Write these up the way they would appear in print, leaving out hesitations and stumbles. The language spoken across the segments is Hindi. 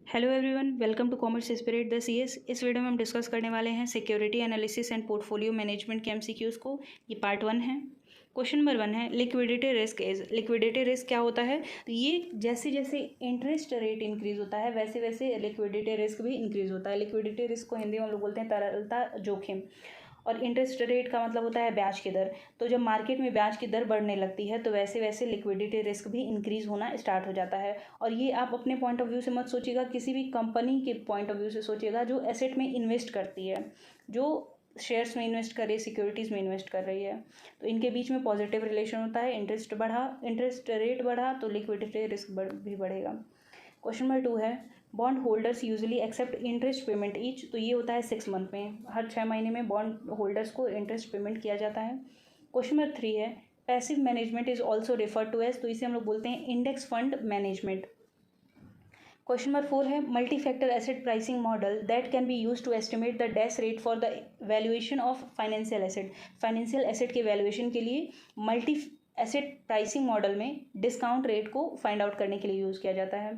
Hello everyone, welcome to commerce spirit the CS. इस वीडियो में हम डिस्कस करने वाले हैं security analysis and portfolio management के एमसीक्यूज़ को। ये पार्ट 1 है। क्वेश्चन नंबर 1 है liquidity risk is. Liquidity risk क्या होता है? तो ये जैसे जैसे इंटरेस्ट रेट इंक्रीज होता है वैसे वैसे लिक्विडिटी रिस्क भी इंक्रीज होता है। लिक्विडिटी रिस्क को हिंदी में हम लोग बोलते हैं तरलता जोखिम। और इंटरेस्ट रेट का मतलब होता है ब्याज की दर। तो जब मार्केट में ब्याज की दर बढ़ने लगती है तो वैसे वैसे लिक्विडिटी रिस्क भी इंक्रीज होना स्टार्ट हो जाता है। और ये आप अपने पॉइंट ऑफ व्यू से मत सोचिएगा, किसी भी कंपनी के पॉइंट ऑफ व्यू से सोचिएगा जो एसेट में इन्वेस्ट करती है, जो शेयर्स में इन्वेस्ट कर रही है, सिक्योरिटीज़ में इन्वेस्ट कर रही है। तो इनके बीच में पॉजिटिव रिलेशन होता है। इंटरेस्ट रेट बढ़ा तो लिक्विडिटी रिस्क भी बढ़ेगा। क्वेश्चन नंबर 2 है bond holders usually accept interest payment each. तो ये होता है 6 मंथ में, हर 6 महीने में बॉन्ड होल्डर्स को इंटरेस्ट पेमेंट किया जाता है। क्वेश्चन नंबर 3 है passive management is also refer to as. तो इसे हम लोग बोलते हैं index fund management. Question number 4 है multi factor asset pricing model that can be use to estimate the dash rate for the valuation of financial asset. Financial asset के वैल्यूएशन के लिए मल्टी एसेट प्राइसिंग मॉडल में डिस्काउंट रेट को फाइंड आउट करने के लिए यूज़ किया जाता है।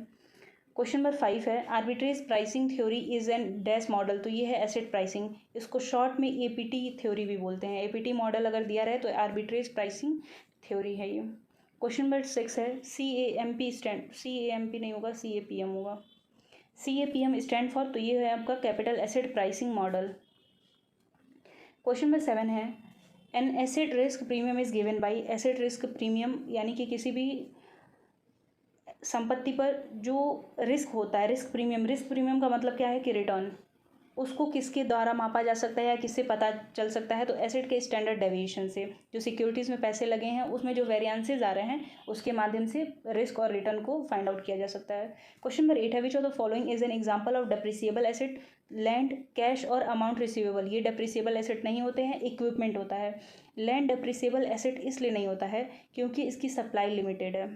क्वेश्चन नंबर 5 है arbitrage pricing theory is an dash model. तो ये है एसेट प्राइसिंग, इसको शॉर्ट में एपीटी थ्योरी भी बोलते हैं। एपीटी मॉडल अगर दिया रहे तो आर्बिट्रेज प्राइसिंग थ्योरी है ये। क्वेश्चन नंबर 6 है CAMP स्टैंड, CAMP नहीं होगा, CAPM होगा। CAPM स्टैंड फॉर, तो ये है आपका capital asset pricing model. Question number 7 है an asset risk premium is given by. Asset risk premium यानी कि किसी भी संपत्ति पर जो रिस्क होता है, रिस्क प्रीमियम का मतलब क्या है कि रिटर्न, उसको किसके द्वारा मापा जा सकता है या किससे पता चल सकता है? तो एसेट के स्टैंडर्ड डेविएशन से। जो सिक्योरिटीज़ में पैसे लगे हैं उसमें जो वेरिएंसेस आ रहे हैं उसके माध्यम से रिस्क और रिटर्न को फाइंड आउट किया जा सकता है। क्वेश्चन नंबर 8 है which of the following is an example of depreciable asset. Land, cash और अमाउंट रिसीवेबल ये डेप्रिसिएबल एसेट नहीं होते हैं, इक्विपमेंट होता है। लैंड डेप्रिसिएबल एसेट इसलिए नहीं होता है क्योंकि इसकी सप्लाई लिमिटेड है।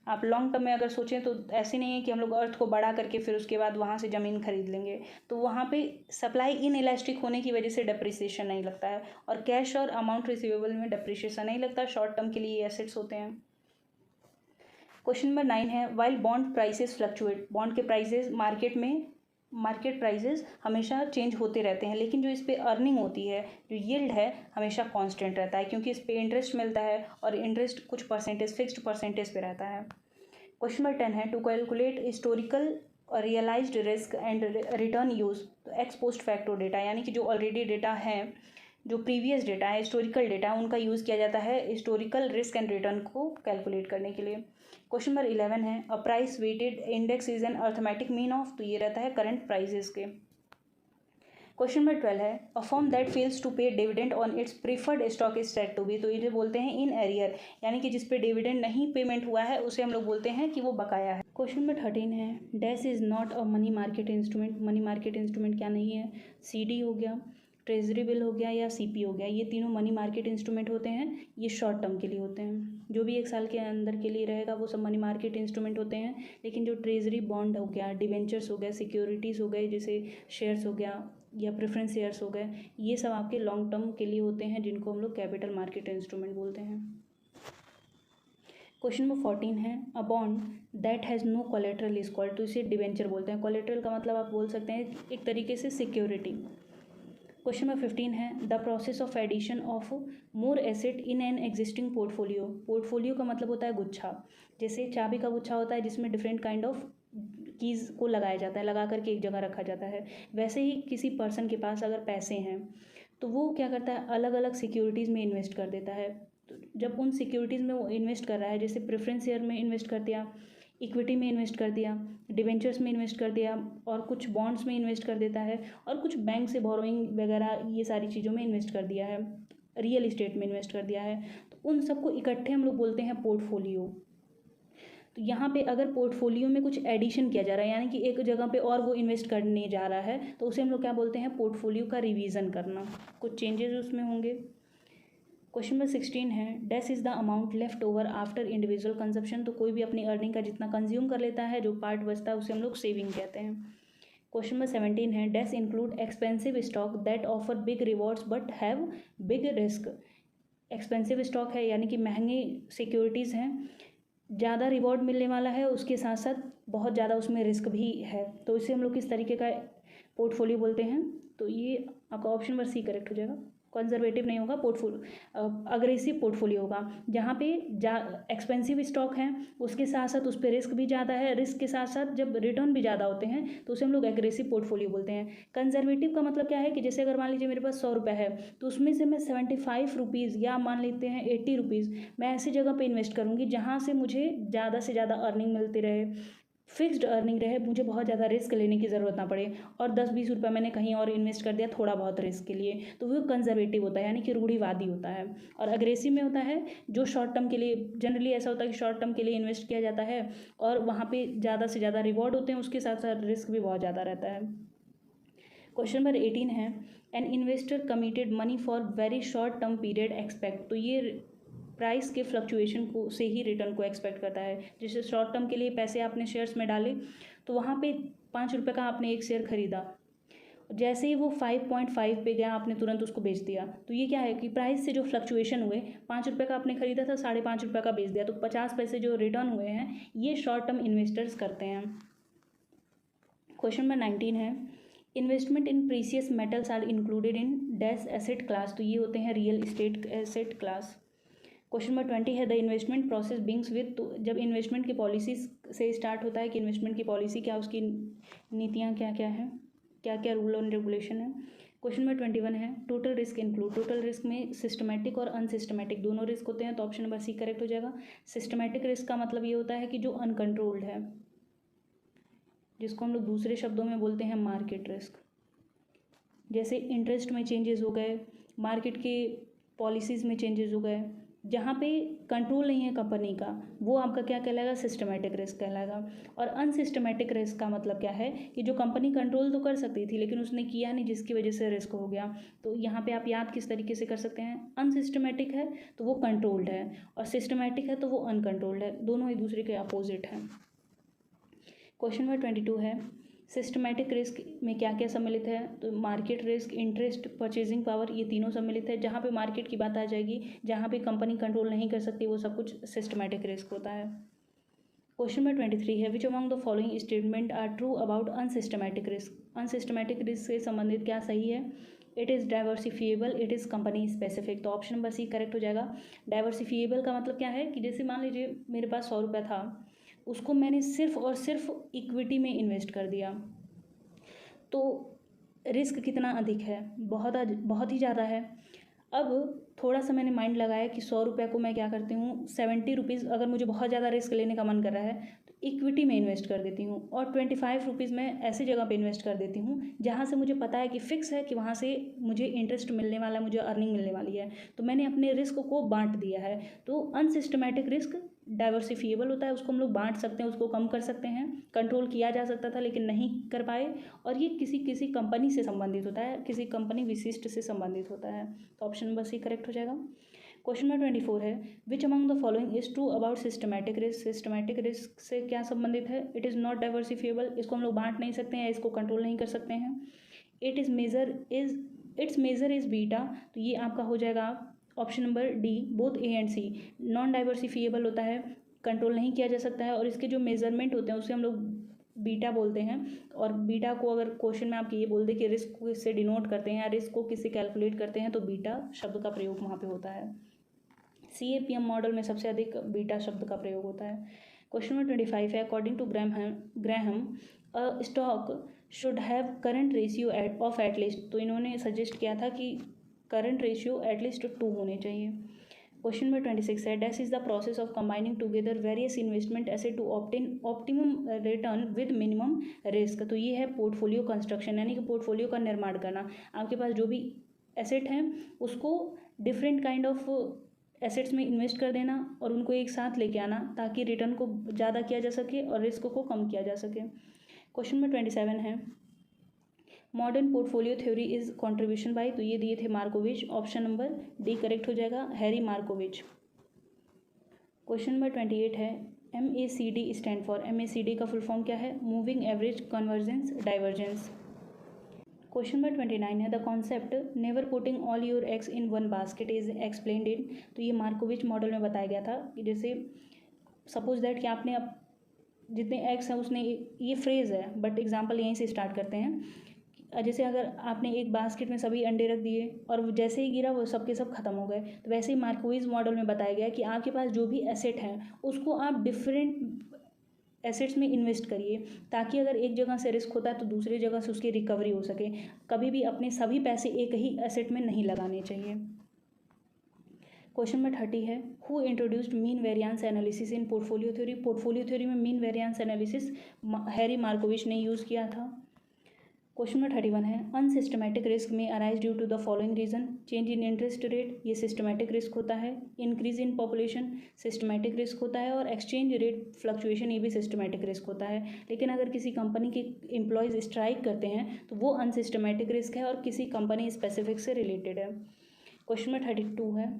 आप लॉन्ग टर्म में अगर सोचें तो ऐसे नहीं है कि हम लोग अर्थ को बढ़ा करके फिर उसके बाद वहाँ से ज़मीन खरीद लेंगे। तो वहाँ पे सप्लाई इन इलास्टिक होने की वजह से डेप्रिसिएशन नहीं लगता है। और कैश और अमाउंट रिसीवेबल में डेप्रिसिएशन नहीं लगता, शॉर्ट टर्म के लिए ये एसेट्स होते हैं। क्वेश्चन नंबर 9 है while bond prices fluctuate. Bond के प्राइसेस मार्केट प्राइसेस हमेशा चेंज होते रहते हैं, लेकिन जो इस पर अर्निंग होती है, जो यील्ड है, हमेशा कांस्टेंट रहता है क्योंकि इस पर इंटरेस्ट मिलता है और इंटरेस्ट कुछ परसेंटेज, फिक्स्ड परसेंटेज पे रहता है। क्वेश्चन नंबर 10 है to calculate historical realised risk and return use. तो एक्स पोस्ट फैक्टो डेटा यानी कि जो ऑलरेडी डेटा है, जो प्रीवियस डेटा है, हिस्टोरिकल डेटा है, उनका यूज़ किया जाता है हिस्टोरिकल रिस्क एंड रिटर्न को कैलकुलेट करने के लिए। क्वेश्चन नंबर 11 है a price weighted index is an arithmetic mean of. तो ये रहता है करंट प्राइजेस के। क्वेश्चन नंबर 12 है a firm that fails to pay dividend on its preferred stock is said to be. तो ये बोलते हैं इन एरियर, यानी कि जिस पे डिविडेंड नहीं पेमेंट हुआ है उसे हम लोग बोलते हैं कि वो बकाया है। क्वेश्चन नंबर 13 है dash is not a money market instrument. Money market instrument क्या नहीं है? CD हो गया, ट्रेजरी बिल हो गया या CP हो गया, ये तीनों मनी मार्केट इंस्ट्रूमेंट होते हैं। ये शॉर्ट टर्म के लिए होते हैं, जो भी 1 साल के अंदर के लिए रहेगा वो सब मनी मार्केट इंस्ट्रूमेंट होते हैं। लेकिन जो ट्रेजरी बॉन्ड हो गया, डिवेंचर्स हो गए, सिक्योरिटीज़ हो गए, जैसे शेयर्स हो गया या प्रेफरेंस शेयर्स हो गए, ये सब आपके लॉन्ग टर्म के लिए होते हैं, जिनको हम लोग कैपिटल मार्केट इंस्ट्रूमेंट बोलते हैं। क्वेश्चन नंबर 14 है a bond that has no collateral is called. तो इसे डिवेंचर बोलते हैं। कोलेट्रल का मतलब आप बोल सकते हैं एक तरीके से सिक्योरिटी। क्वेश्चन नंबर 15 है the process of addition of more asset in an existing portfolio. Portfolio का मतलब होता है गुच्छा। जैसे चाबी का गुच्छा होता है जिसमें डिफरेंट काइंड ऑफ कीज़ को लगाया जाता है, लगा करके एक जगह रखा जाता है। वैसे ही किसी पर्सन के पास अगर पैसे हैं तो वो क्या करता है, अलग अलग सिक्योरिटीज़ में इन्वेस्ट कर देता है। तो जब उन सिक्योरिटीज़ में वो इन्वेस्ट कर रहा है, जैसे प्रेफरेंस शेयर में इन्वेस्ट कर दिया, इक्विटी में इन्वेस्ट कर दिया, डिवेंचर्स में इन्वेस्ट कर दिया, और कुछ बॉन्ड्स में इन्वेस्ट कर देता है, और कुछ बैंक से बोरोइंग वगैरह ये सारी चीज़ों में इन्वेस्ट कर दिया है, रियल इस्टेट में इन्वेस्ट कर दिया है, तो उन सबको इकट्ठे हम लोग बोलते हैं पोर्टफोलियो। तो यहाँ पे अगर पोर्टफोलियो में कुछ एडिशन किया जा रहा है, यानी कि एक जगह पे और वो इन्वेस्ट करने जा रहा है, तो उसे हम लोग क्या बोलते हैं? पोर्टफोलियो का रिवीजन करना, कुछ चेंजेस उसमें होंगे। क्वेश्चन नंबर 16 है dash is the amount left over after individual consumption. तो कोई भी अपनी अर्निंग का जितना कंज्यूम कर लेता है, जो पार्ट बचता है उसे हम लोग सेविंग कहते हैं। क्वेश्चन नंबर 17 है dash include expensive stock that offer big rewards but have big risk. Expensive stock है यानी कि महंगी सिक्योरिटीज़ हैं ज़्यादा रिवॉर्ड मिलने वाला है, उसके साथ साथ बहुत ज़्यादा उसमें रिस्क भी है, तो इसे हम लोग किस तरीके का पोर्टफोलियो बोलते हैं? तो ये आपका ऑप्शन नंबर सी करेक्ट हो जाएगा। कंजर्वेटिव नहीं होगा, पोर्टफोलियो अग्रेसिव पोर्टफोलियो होगा, जहाँ पे एक्सपेंसिव स्टॉक है, उसके साथ साथ उस पर रिस्क भी ज़्यादा है, रिस्क के साथ साथ जब रिटर्न भी ज़्यादा होते हैं तो उसे हम लोग एग्रेसिव पोर्टफोलियो बोलते हैं। कंजर्वेटिव का मतलब क्या है कि जैसे अगर मान लीजिए मेरे पास 100 रुपये है, तो उसमें से मैं 75 रुपीज़ या मान लेते हैं 80 रुपीज़ मैं ऐसी जगह पे इन्वेस्ट करूँगी जहाँ से मुझे ज़्यादा से ज़्यादा अर्निंग मिलती रहे, फिक्स्ड अर्निंग रहे, मुझे बहुत ज़्यादा रिस्क लेने की ज़रूरत ना पड़े, और 10-20 रुपये मैंने कहीं और इन्वेस्ट कर दिया थोड़ा बहुत रिस्क के लिए, तो वो कंजर्वेटिव होता है, यानी कि रूढ़िवादी होता है। और अग्रेसिव में होता है जो शॉर्ट टर्म के लिए, जनरली ऐसा होता है कि शॉर्ट टर्म के लिए इन्वेस्ट किया जाता है और वहाँ पे ज़्यादा से ज़्यादा रिवॉर्ड होते हैं, उसके साथ साथ रिस्क भी बहुत ज़्यादा रहता है। क्वेश्चन नंबर 18 है, an investor committed money for very short term period expect, तो ये प्राइस के फ्लक्चुएशन को से ही रिटर्न को एक्सपेक्ट करता है। जैसे शॉर्ट टर्म के लिए पैसे आपने शेयर्स में डाले, तो वहाँ पे 5 रुपये का आपने एक शेयर खरीदा, जैसे ही वो 5.5 पे गया आपने तुरंत उसको बेच दिया, तो ये क्या है कि प्राइस से जो फ्लक्चुएशन हुए, 5 रुपये का आपने खरीदा था, 5.5 रुपये का बेच दिया, तो 50 पैसे जो रिटर्न हुए हैं ये शॉर्ट टर्म इन्वेस्टर्स करते हैं। क्वेश्चन नंबर 19 है, investment in precious metals are included in dash asset class, तो ये होते हैं real estate asset class. Question number 20 है, the investment process begins with, तो जब इन्वेस्टमेंट की पॉलिसी से स्टार्ट होता है कि इन्वेस्टमेंट की पॉलिसी क्या, उसकी नीतियाँ क्या क्या हैं, क्या क्या रूल एंड रेगुलेशन है। क्वेश्चन नंबर 21 है, total risk include, total risk में सिस्टमेटिक और अनसिस्टमेटिक दोनों रिस्क होते हैं, तो ऑप्शन नंबर सी करेक्ट हो जाएगा। सिस्टमेटिक रिस्क का मतलब ये होता है कि जो अनकंट्रोल्ड है, जिसको हम लोग दूसरे शब्दों में बोलते हैं मार्केट रिस्क। जैसे इंटरेस्ट में चेंजेस हो गए, मार्केट के पॉलिसीज़ में चेंजेस हो गए, जहाँ पे कंट्रोल नहीं है कंपनी का, वो आपका क्या कहलाएगा, सिस्टमेटिक रिस्क कहलाएगा। और अनसिस्टमेटिक रिस्क का मतलब क्या है कि जो कंपनी कंट्रोल तो कर सकती थी लेकिन उसने किया नहीं, जिसकी वजह से रिस्क हो गया। तो यहाँ पे आप याद किस तरीके से कर सकते हैं, अनसिस्टमेटिक है तो वो कंट्रोल्ड है और सिस्टमेटिक है तो वो अनकंट्रोल्ड है, दोनों एक दूसरे के अपोजिट हैं। क्वेश्चन नंबर 22 है, सिस्टमैटिक रिस्क में क्या क्या सम्मिलित है, तो market risk, interest, purchasing power, ये तीनों सम्मिलित है। जहाँ पे मार्केट की बात आ जाएगी, जहाँ पे कंपनी कंट्रोल नहीं कर सकती, वो सब कुछ सिस्टमैटिक रिस्क होता है। क्वेश्चन नंबर 23 है, which among the following statement are true about unsystematic risk, unsystematic risk से संबंधित क्या सही है। It is diversifiable, it is company specific, तो ऑप्शन नंबर सी करेक्ट हो जाएगा। डाइवर्सिफिएबल का मतलब क्या है कि जैसे मान लीजिए मेरे पास 100 रुपये था, उसको मैंने सिर्फ और सिर्फ इक्विटी में इन्वेस्ट कर दिया, तो रिस्क कितना अधिक है, बहुत ही ज़्यादा है। अब थोड़ा सा मैंने माइंड लगाया कि 100 रुपये को मैं क्या करती हूँ, 70 रुपीज़, अगर मुझे बहुत ज़्यादा रिस्क लेने का मन कर रहा है तो इक्विटी में इन्वेस्ट कर देती हूँ, और 25 रुपीज़ मैं ऐसी जगह पे इन्वेस्ट कर देती हूँ जहाँ से मुझे पता है कि फिक्स है कि वहाँ से मुझे इंटरेस्ट मिलने वाला है, मुझे अर्निंग मिलने वाली है, तो मैंने अपने रिस्क को बांट दिया है। तो अनसिस्टमैटिक रिस्क डाइवर्सिफिएबल होता है, उसको हम लोग बांट सकते हैं, उसको कम कर सकते हैं, कंट्रोल किया जा सकता था लेकिन नहीं कर पाए, और ये किसी कंपनी से संबंधित होता है, किसी कंपनी विशिष्ट से संबंधित होता है, तो ऑप्शन नंबर सी करेक्ट हो जाएगा। क्वेश्चन नंबर 24 है, which among the following is true about systematic risk, systematic risk से क्या संबंधित है। इट इज़ नॉट डाइवर्सिफिएबल, इसको हम लोग बांट नहीं सकते हैं, इसको कंट्रोल नहीं कर सकते हैं। इट्स मेजर इज बीटा, तो ये आपका हो जाएगा option number D, both A and C. Non diversifiable होता है, कंट्रोल नहीं किया जा सकता है, और इसके जो मेजरमेंट होते हैं उसे हम लोग बीटा बोलते हैं, और बीटा को अगर क्वेश्चन में आपके ये बोल दे कि रिस्क को किससे डिनोट करते हैं या रिस्क को किससे कैलकुलेट करते हैं, तो बीटा शब्द का प्रयोग वहाँ पे होता है। CAPM मॉडल में सबसे अधिक बीटा शब्द का प्रयोग होता है। क्वेश्चन नंबर 25 है, according to Graham a stock should have current ratio of at least, तो इन्होंने सजेस्ट किया था कि करंट रेशियो एटलीस्ट 2 होने चाहिए। क्वेश्चन नंबर 26 है, dash is the process of combining together various investment asset to obtain optimum return with minimum risk, तो ये है पोर्टफोलियो कंस्ट्रक्शन, यानी कि पोर्टफोलियो का निर्माण करना। आपके पास जो भी एसेट हैं उसको डिफरेंट काइंड ऑफ एसेट्स में इन्वेस्ट कर देना और उनको एक साथ लेके आना, ताकि रिटर्न को ज़्यादा किया जा सके और रिस्क को कम किया जा सके। क्वेश्चन नंबर 27 है, modern portfolio theory is contribution by, तो ये दिए थे Markowitz, option number D correct हो जाएगा, हैरी मार्कोविच। क्वेश्चन नंबर 28 है, MACD स्टैंड फॉर, MACD का फुल फॉर्म क्या है, moving average convergence divergence. Question number 29 है, the concept never putting all your eggs in one basket is explained in, तो ये मार्कोविच मॉडल में बताया गया था कि जैसे सपोज दैट कि आपने अब जितने एक्स हैं उसने, ये फ्रेज़ है बट एग्जांपल यहीं से स्टार्ट करते हैं। जैसे अगर आपने एक बास्केट में सभी अंडे रख दिए और वो जैसे ही गिरा वो सब के सब खत्म हो गए, तो वैसे ही मार्कोइज मॉडल में बताया गया है कि आपके पास जो भी एसेट हैं उसको आप डिफरेंट एसेट्स में इन्वेस्ट करिए, ताकि अगर एक जगह से रिस्क होता है तो दूसरी जगह से उसकी रिकवरी हो सके। कभी भी अपने सभी पैसे एक ही एसेट में नहीं लगाने चाहिए। क्वेश्चन नंबर 30 है, who introduced mean variance analysis in portfolio theory. Portfolio theory में mean variance analysis Harry Markowitz ने यूज़ किया था। क्वेश्चन नंबर 31 है, अनसिस्टमैटिक रिस्क में arise due to the following reason. Change in interest rate, ये सिस्टमैटिक रिस्क होता है। Increase in population, systematic risk होता है। और एक्सचेंज रेट फ्लक्चुएशन, ये भी सिस्टमैटिक रिस्क होता है। लेकिन अगर किसी कंपनी के एम्प्लॉयज़ स्ट्राइक करते हैं तो वो अनसिस्टमैटिक रिस्क है और किसी कंपनी स्पेसिफिक से रिलेटेड है। क्वेश्चन नंबर 32 है,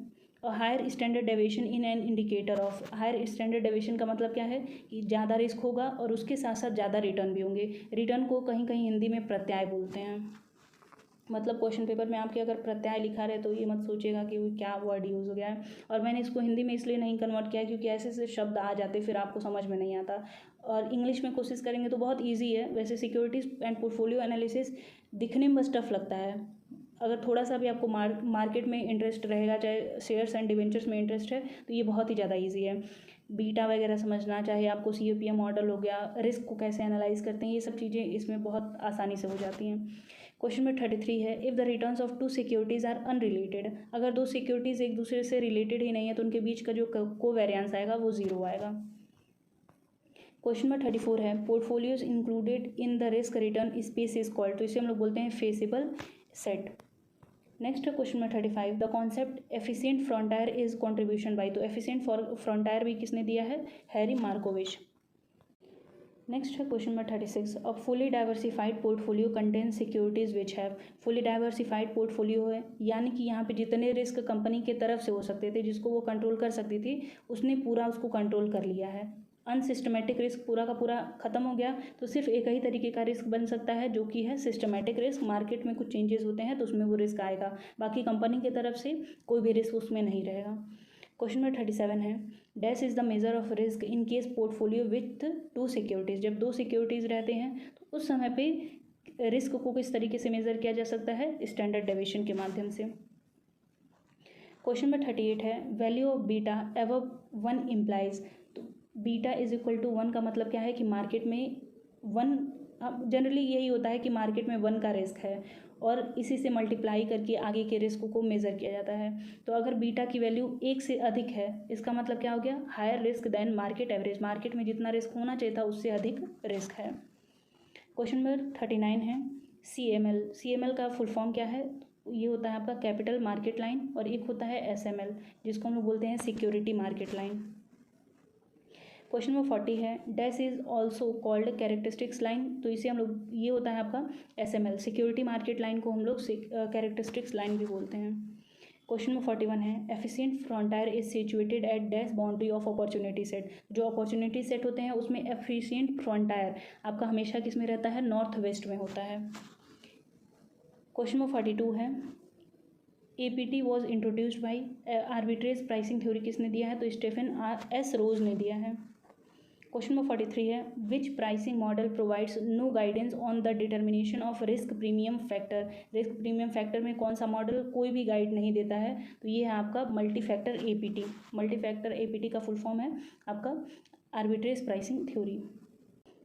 higher standard deviation in an indicator of. Higher standard deviation का मतलब क्या है कि ज़्यादा रिस्क होगा और उसके साथ साथ ज़्यादा रिटर्न भी होंगे। रिटर्न को कहीं कहीं हिंदी में प्रत्याय बोलते हैं। मतलब क्वेश्चन पेपर में आपके अगर प्रत्याय लिखा रहे तो ये मत सोचिएगा कि वो क्या वर्ड यूज़ हो गया है। और मैंने इसको हिंदी में इसलिए नहीं कन्वर्ट किया क्योंकि ऐसे ऐसे शब्द आ जाते फिर आपको समझ में नहीं आता। और इंग्लिश में कोशिश करेंगे तो बहुत ईजी है। वैसे सिक्योरिटीज़ एंड पोर्टफोलियो एनालिसिस दिखने में बस टफ लगता है। अगर थोड़ा सा भी आपको मार्केट में इंटरेस्ट रहेगा, चाहे शेयर्स एंड डिवेंचर्स में इंटरेस्ट है, तो ये बहुत ही ज़्यादा ईजी है। बीटा वगैरह समझना, चाहे आपको CAPM मॉडल हो गया, रिस्क को कैसे एनालाइज करते हैं, ये सब चीज़ें इसमें बहुत आसानी से हो जाती हैं। क्वेश्चन नंबर 33 है, if the returns of two securities are unrelated. अगर दो सिक्योरिटीज़ एक दूसरे से रिलेटेड ही नहीं है तो उनके बीच का जो कोवेरिएंस आएगा वो ज़ीरो आएगा। क्वेश्चन नंबर 34 है, portfolios included in the risk return space is called. तो इसे हम लोग बोलते हैं फेसिबल सेट। नेक्स्ट है question number 35, the concept efficient frontier is contribution by. तो एफिशिएंट फ्रंटायर भी किसने दिया है, हैरी मार्कोविच। नेक्स्ट है question number 36, a fully diversified portfolio contain securities which have. Fully diversified portfolio है यानी कि यहाँ पे जितने रिस्क कंपनी के तरफ से हो सकते थे जिसको वो कंट्रोल कर सकती थी उसने पूरा उसको कंट्रोल कर लिया है। अनसिस्टमेटिक रिस्क पूरा का पूरा खत्म हो गया, तो सिर्फ एक ही तरीके का रिस्क बन सकता है जो कि है सिस्टमेटिक रिस्क। मार्केट में कुछ चेंजेस होते हैं तो उसमें वो रिस्क आएगा, बाकी कंपनी की तरफ से कोई भी रिस्क उसमें नहीं रहेगा। क्वेश्चन नंबर 37 है, dash is the measure of risk in case portfolio with to securities. जब दो सिक्योरिटीज़ रहते हैं तो उस समय पे रिस्क को किस तरीके से मेज़र किया जा सकता है, स्टैंडर्ड डेविएशन के माध्यम से। क्वेश्चन नंबर 38 है, value of beta above 1 implies. तो बीटा इज इक्वल टू 1 का मतलब क्या है कि मार्केट में 1, जनरली यही होता है कि मार्केट में 1 का रिस्क है और इसी से मल्टीप्लाई करके आगे के रिस्क को मेज़र किया जाता है। तो अगर बीटा की वैल्यू 1 से अधिक है इसका मतलब क्या हो गया, higher risk than market average. Market में जितना रिस्क होना चाहिए था उससे अधिक रिस्क है। क्वेश्चन नंबर 39 है, CML का फुल फॉर्म क्या है। ये होता है आपका कैपिटल मार्केट लाइन और एक होता है SML जिसको हम लोग बोलते हैं security market line. Question number 40 है, dash is also called characteristics line. तो इसे हम लोग, ये होता है आपका SML, सिक्योरिटी मार्केट लाइन को हम लोग कैरेक्टरिस्टिक्स लाइन भी बोलते हैं। क्वेश्चन नंबर 41 है, efficient frontier is situated at dash boundary of opportunity set. जो अपॉर्चुनिटी सेट होते हैं उसमें एफिशिएंट फ्रंटायर आपका हमेशा किस में रहता है, नॉर्थ वेस्ट में होता है। क्वेश्चन नंबर 42 है, APT was introduced by arbitrage pricing theory किसने दिया है, तो स्टीफन S रोज ने दिया है। क्वेश्चन नंबर 43 है, which pricing model provides no guidance on the determination of risk premium factor. Risk premium factor में कौन सा मॉडल कोई भी गाइड नहीं देता है, तो ये है आपका multi factor APT। Multi factor APT का फुल फॉर्म है आपका आर्बिट्रेज प्राइसिंग थ्योरी।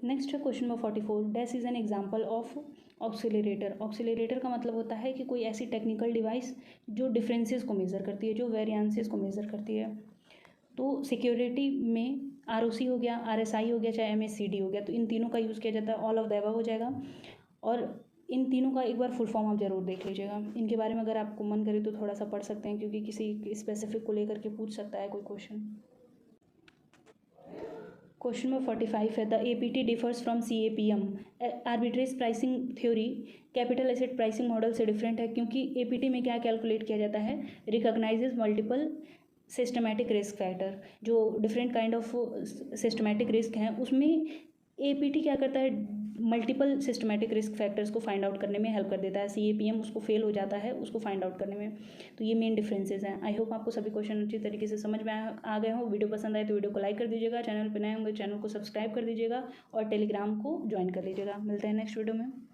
नेक्स्ट है question number 44, dash is an example of accelerator. Accelerator का मतलब होता है कि कोई ऐसी टेक्निकल डिवाइस जो डिफरेंसेस को मेज़र करती है, जो वेरिएंसेस को मेज़र करती है। तो सिक्योरिटी में ROC हो गया, RSI हो गया, चाहे MACD हो गया, तो इन तीनों का यूज़ किया जाता है। ऑल ऑफ द अबव हो जाएगा। और इन तीनों का एक बार फुल फॉर्म आप जरूर देख लीजिएगा। इनके बारे में अगर आपको मन करे तो थोड़ा सा पढ़ सकते हैं क्योंकि किसी स्पेसिफिक को लेकर के पूछ सकता है कोई क्वेश्चन। क्वेश्चन नंबर 45 है, the APT differs from CAPM। Arbitrage pricing theory capital asset pricing model से डिफरेंट है क्योंकि APT में क्या कैलकुलेट किया जाता है, recognizes multiple systematic risk factor. जो different kind of systematic risk हैं उसमें APT क्या करता है, मल्टीपल सिस्टमेटिक रिस्क फैक्टर्स को फाइंड आउट करने में हेल्प कर देता है। CAPM उसको फेल हो जाता है उसको फाइंड आउट करने में। तो ये मेन डिफरेंसेस हैं। आई होप आपको सभी क्वेश्चन अच्छी तरीके से समझ में आ गए हो। वीडियो पसंद आए तो वीडियो को लाइक कर दीजिएगा, चैनल पर नए होंगे चैनल को सब्सक्राइब कर दीजिएगा और टेलीग्राम को ज्वाइन कर लीजिएगा। मिलते हैं नेक्स्ट वीडियो में।